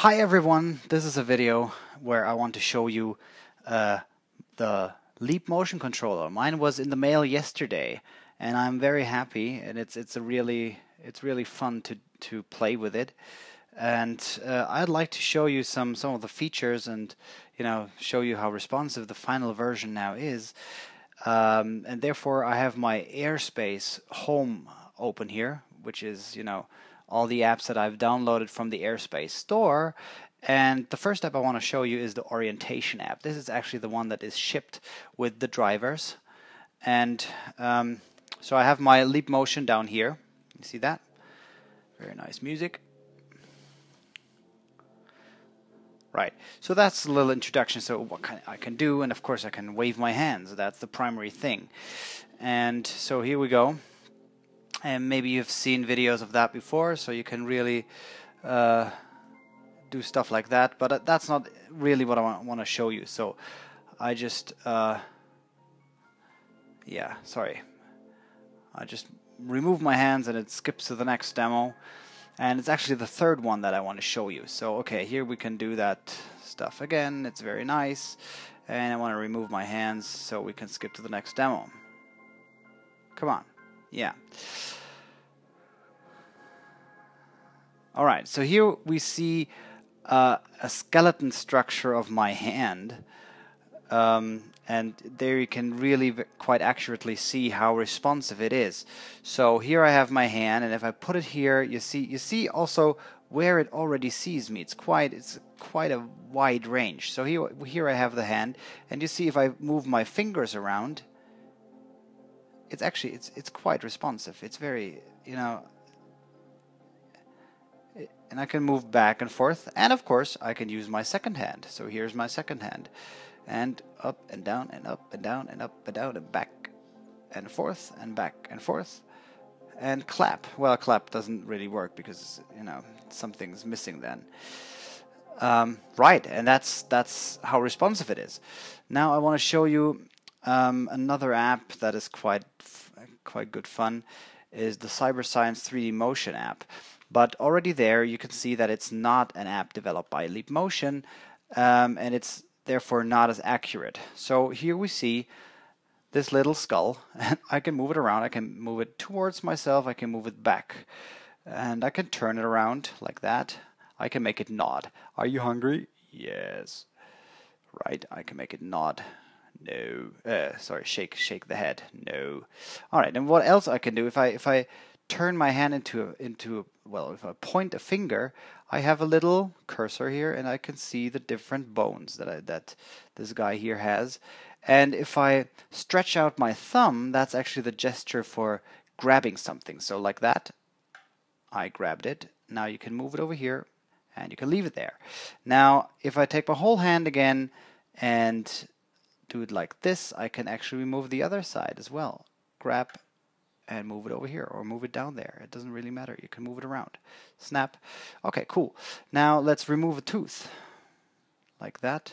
Hi everyone, this is a video where I want to show you the Leap motion controller. Mine was in the mail yesterday and I'm very happy, and it's really fun to play with it. And I'd like to show you some of the features and show you how responsive the final version now is. And therefore I have my Airspace home open here, which is all the apps that I've downloaded from the Airspace store. And the first app I want to show you is the orientation app. This is actually the one that is shipped with the drivers. And so I have my Leap motion down here. You see that? Very nice music. Right, so that's a little introduction. So what I can do, and of course I can wave my hands. That's the primary thing. And so here we go. And maybe you've seen videos of that before, so you can really do stuff like that. But that's not really what I want to show you. So I just, yeah, sorry. I just remove my hands and it skips to the next demo. And it's actually the third one that I want to show you. So okay, here we can do that stuff again. It's very nice. And I want to remove my hands so we can skip to the next demo. Come on. Yeah. Alright, so here we see a skeleton structure of my hand. And there you can really quite accurately see how responsive it is. So here I have my hand, and if I put it here, you see also where it already sees me. It's quite a wide range. So here I have the hand, and you see if I move my fingers around, it's actually it's quite responsive. It's very and I can move back and forth, and of course I can use my second hand. So here's my second hand. And up and down and up and down and up and down and back and forth and back and forth and clap. Well, clap doesn't really work because something's missing then. Right, and that's how responsive it is. Now I want to show you another app that is quite good fun. Is the Cyberscience 3D Motion app. But already there you can see that it's not an app developed by Leap Motion, and it's therefore not as accurate. So here we see this little skull, and I can move it around. I can move it towards myself, I can move it back, and I can turn it around like that. I can make it nod. Are you hungry? Yes. Right, I can make it nod. No. Sorry, shake the head. No. Alright, and what else I can do? If I turn my hand well, if I point a finger, I have a little cursor here, and I can see the different bones that this guy here has. And if I stretch out my thumb, that's actually the gesture for grabbing something. So like that, I grabbed it. Now you can move it over here, and you can leave it there. Now, if I take my whole hand again and do it like this, I can actually move the other side as well. Grab and move it over here, or move it down there. It doesn't really matter. You can move it around. Snap. Okay, cool. Now let's remove a tooth. Like that.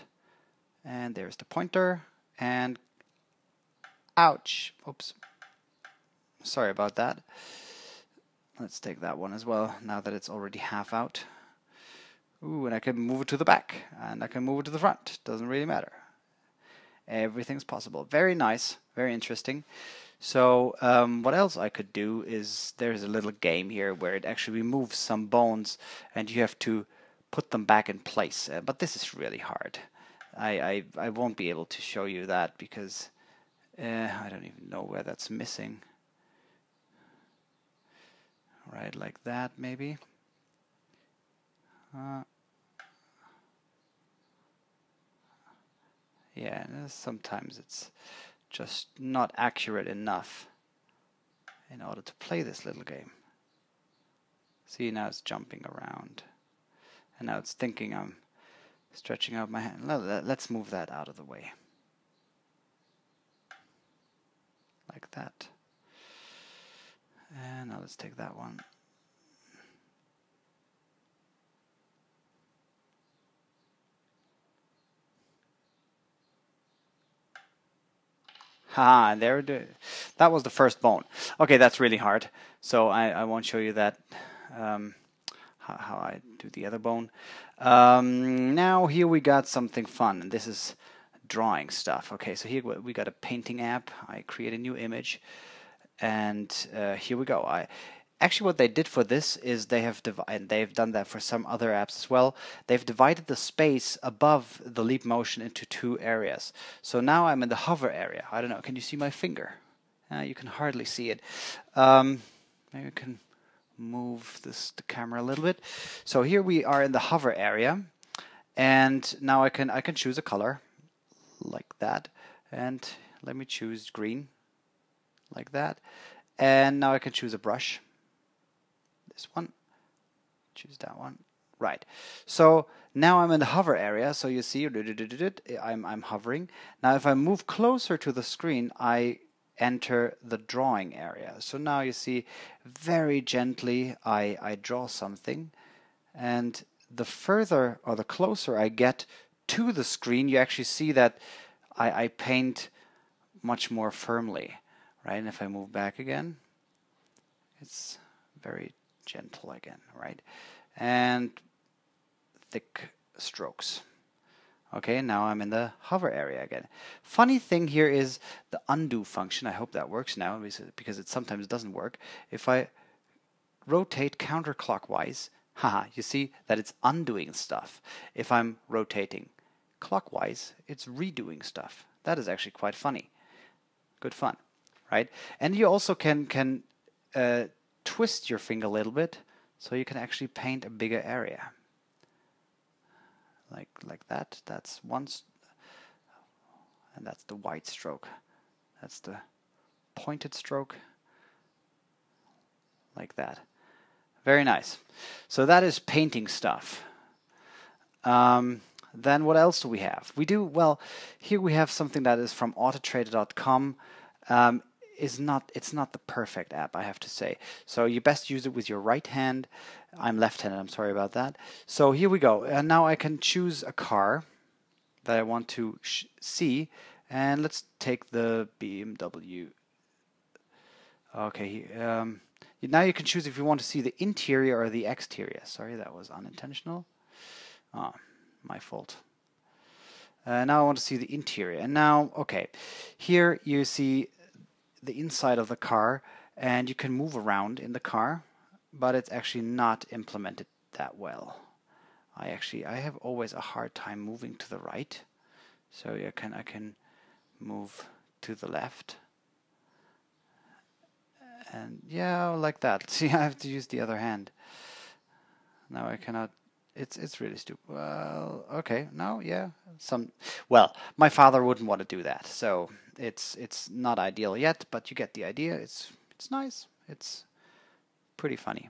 And there's the pointer. And ouch. Oops. Sorry about that. Let's take that one as well, now that it's already half out. Ooh, and I can move it to the back. And I can move it to the front. Doesn't really matter. Everything's possible. Very nice. Very interesting. So what else I could do is there's a little game here where it actually removes some bones and you have to put them back in place. But this is really hard. I won't be able to show you that because I don't even know where that's missing. Right, like that maybe. Yeah, sometimes it's just not accurate enough in order to play this little game. See, now it's jumping around. And now it's thinking I'm stretching out my hand. Let's move that out of the way. Like that. And now let's take that one. Ah, that was the first bone. Okay, that's really hard. So I won't show you that how I do the other bone. Now here we got something fun, and this is drawing stuff. Okay, so here we got a painting app. I create a new image, and here we go. Actually, what they did for this is they've done that for some other apps as well. They've divided the space above the leap motion into two areas. So now I'm in the hover area. I don't know. Can you see my finger? You can hardly see it. Maybe I can move the camera a little bit. So here we are in the hover area, and now I can choose a color like that, and let me choose green like that, and now I can choose a brush. This one, choose that one. Right. So now I'm in the hover area. So you see, I'm hovering. Now if I move closer to the screen, I enter the drawing area. So now you see, very gently I draw something, and the further or the closer I get to the screen, you actually see that I paint much more firmly, right? And if I move back again, it's very gentle again, right? And thick strokes. Okay, now I'm in the hover area again. Funny thing here is the undo function. I hope that works now, because it sometimes doesn't work. If I rotate counterclockwise, haha, you see that it's undoing stuff. If I'm rotating clockwise, it's redoing stuff. That is actually quite funny. Good fun, right? And you also can twist your finger a little bit, so you can actually paint a bigger area. Like that. That's one, and that's the white stroke. That's the pointed stroke. Like that. Very nice. So that is painting stuff. Then what else do we have? Well, here we have something that is from autotrader.com. It's not the perfect app, I have to say. So you best use it with your right hand. I'm left-handed, I'm sorry about that. So here we go. And now I can choose a car that I want to see. And let's take the BMW. Okay, now you can choose if you want to see the interior or the exterior. Sorry, that was unintentional. Oh, my fault. Now I want to see the interior. And now, okay, here you see the inside of the car, and you can move around in the car, but it's actually not implemented that well. I have always a hard time moving to the right, so I can move to the left, and yeah, like that. See, I have to use the other hand. Now I cannot. It's really stupid. Well, okay, no, yeah, well, my father wouldn't want to do that, so it's not ideal yet, but you get the idea. It's nice. It's pretty funny.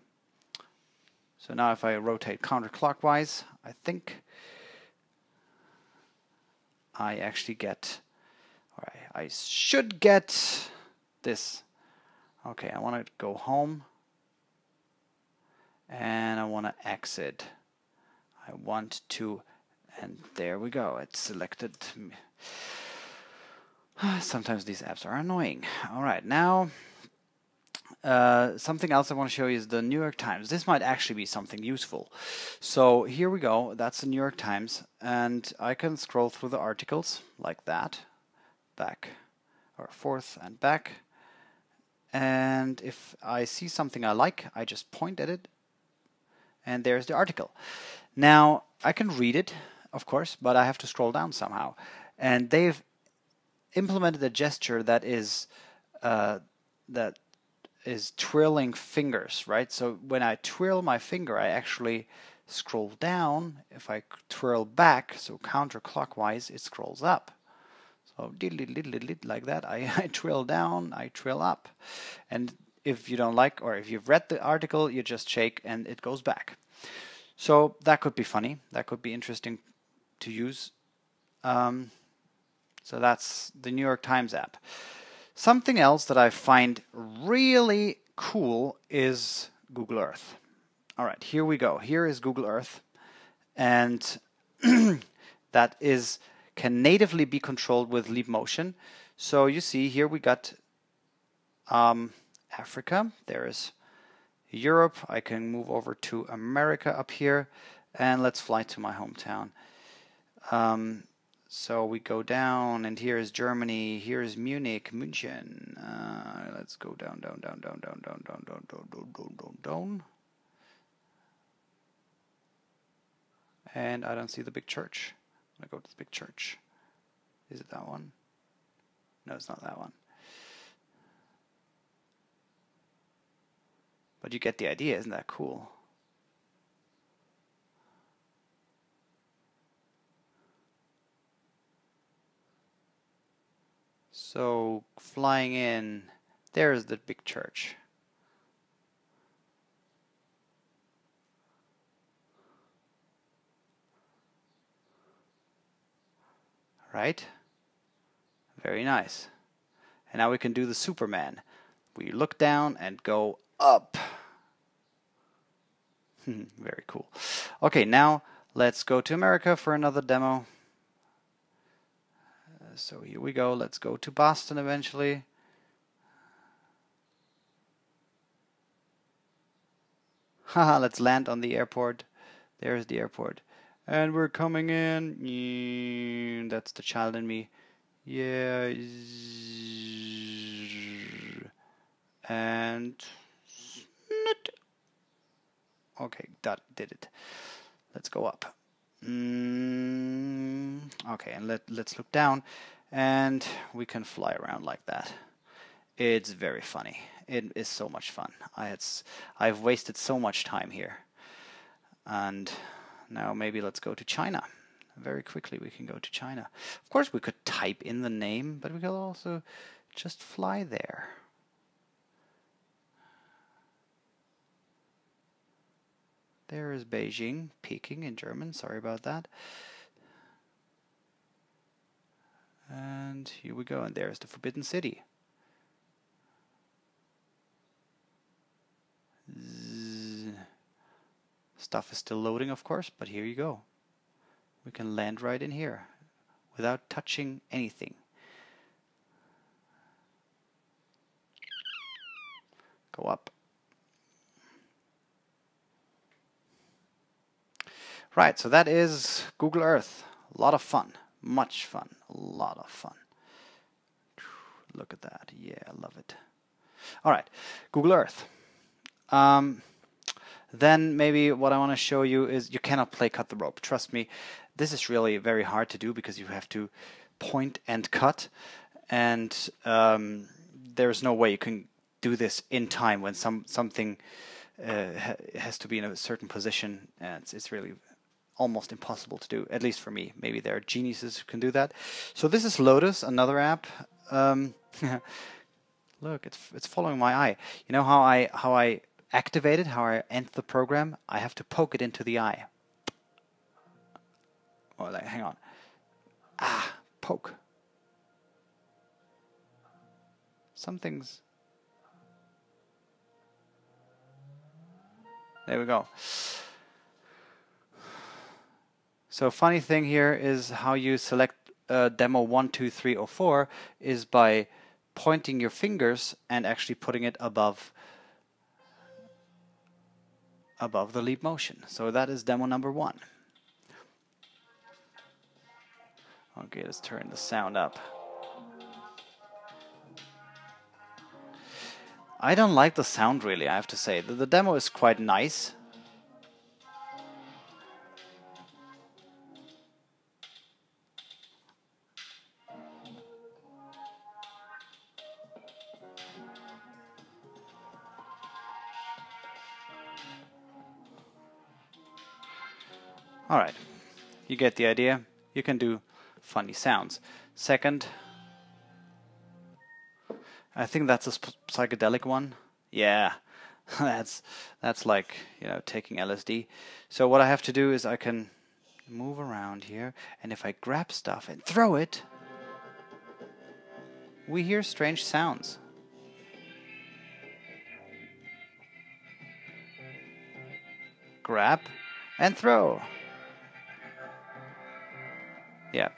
So now if I rotate counterclockwise, I think I actually get, or I should get this. Okay, I want to go home, and I want to exit. I want to, and there we go, it's selected. Sometimes these apps are annoying. Alright, now something else I want to show you is the New York Times. This might actually be something useful. So here we go, that's the New York Times, and I can scroll through the articles like that, back or forth and back, and if I see something I like, I just point at it, and there's the article. Now, I can read it, of course, but I have to scroll down somehow. And they've implemented a gesture that is twirling fingers, right? So when I twirl my finger, I actually scroll down. If I twirl back, so counterclockwise, it scrolls up. So like that, I twirl down, I twirl up. And if you don't like, or if you've read the article, you just shake and it goes back. So that could be funny. That could be interesting to use. So that's the New York Times app. Something else that I find really cool is Google Earth. All right, here we go. Here is Google Earth, and that can natively be controlled with leap motion. So you see here we got Africa. There is, Europe. I can move over to America up here, and let's fly to my hometown. So we go down, and here is Germany. Here is Munich, München. Let's go down, down, down, down, down, down, down, down, down, down, down, down, down. And I don't see the big church. I'm gonna go to the big church. Is it that one? No, it's not that one. But you get the idea, isn't that cool? So flying in, there's the big church. Right? Very nice. And now we can do the Superman. We look down and go up. Very cool. Okay, now let's go to America for another demo. So here we go. Let's go to Boston eventually. Haha, let's land on the airport. There's the airport. And we're coming in. That's the child in me. Yeah. And okay, that did it. Let's go up. Okay, and let's look down, and we can fly around like that. It's very funny. It is so much fun. I've wasted so much time here. And now maybe let's go to China. Very quickly we can go to China. Of course we could type in the name, but we could also just fly there. There is Beijing, Peking in German, sorry about that. And here we go, and there's the Forbidden City. Stuff is still loading, of course, but here you go. We can land right in here without touching anything. Go up. Right, so that is Google Earth. A lot of fun. Much fun. A lot of fun. Look at that. Yeah, I love it. All right, Google Earth. Then maybe what I want to show you is you cannot play cut the rope. Trust me, this is really very hard to do because you have to point and cut. And there's no way you can do this in time when something has to be in a certain position. And it's really almost impossible to do, at least for me. Maybe there are geniuses who can do that. So this is Lotus, another app. Look, it's following my eye. You know how I activate it, how I enter the program? I have to poke it into the eye. Oh, hang on. Ah, poke. Something's... There we go. So funny thing here is how you select demo 1, 2, 3, or 4 is by pointing your fingers and actually putting it above the leap motion. So that is demo number 1. Okay, let's turn the sound up. I don't like the sound really, I have to say. The demo is quite nice. Alright, you get the idea. You can do funny sounds. Second, I think that's a psychedelic one. Yeah, that's like, you know, taking LSD. So what I have to do is I can move around here, and if I grab stuff and throw it, we hear strange sounds. Grab and throw. Yeah,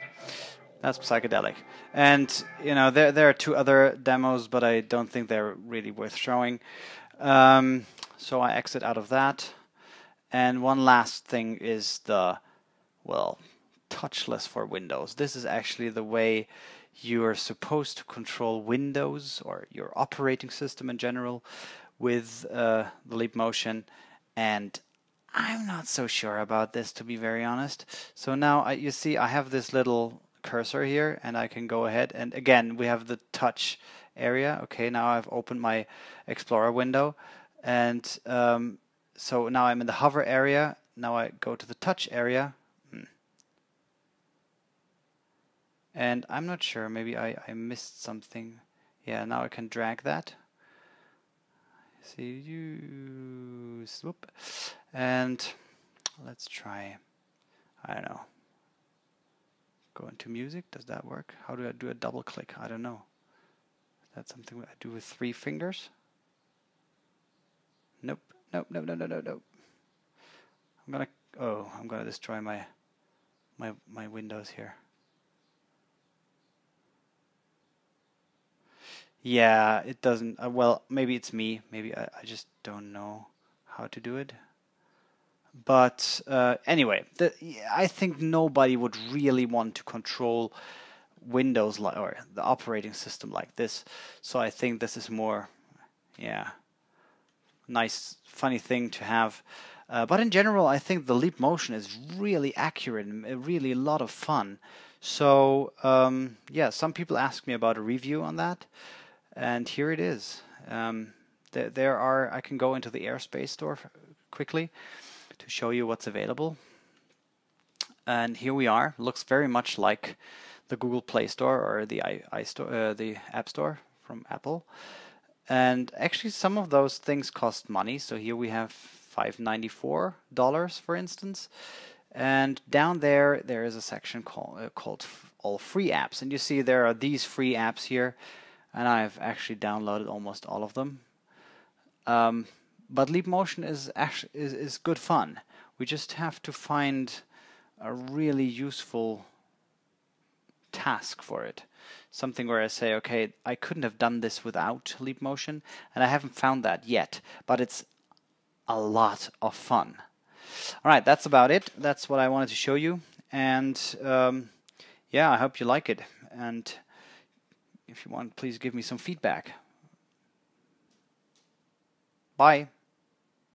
that's psychedelic. And, you know, there are 2 other demos, but I don't think they're really worth showing. So I exit out of that. And one last thing is the, well, touchless for Windows. This is actually the way you are supposed to control Windows or your operating system in general with the Leap Motion. And I'm not so sure about this, to be very honest. So now you see I have this little cursor here, and I can go ahead, and again we have the touch area. Okay, now I've opened my Explorer window, and so now I'm in the hover area. Now I go to the touch area, and I'm not sure, maybe I missed something. Yeah, now I can drag that. See, you swoop, and let's try, I don't know, go into music. Does that work? How do I do a double click? I don't know. Is that something I do with 3 fingers? Nope. Nope. No. No. No. No. No. I'm gonna destroy my windows here. Yeah, it doesn't. Well, maybe it's me. Maybe I just don't know how to do it. But anyway, I think nobody would really want to control Windows or the operating system like this. So I think this is more, yeah, nice, funny thing to have. But in general, I think the Leap Motion is really accurate and really a lot of fun. So yeah, some people ask me about a review on that, and here it is. There are. I can go into the Airspace store quickly to show you what's available. And here we are. Looks very much like the Google Play Store or the the App Store from Apple. And actually, some of those things cost money. So here we have $5.94, for instance. And down there is a section called All Free Apps. And you see there are these free apps here. And I've actually downloaded almost all of them. But Leap Motion is good fun. We just have to find a really useful task for it. Something where I say, okay, I couldn't have done this without Leap Motion, and I haven't found that yet, but it's a lot of fun. All right, that's about it. That's what I wanted to show you, and yeah, I hope you like it. And if you want, please give me some feedback. Bye.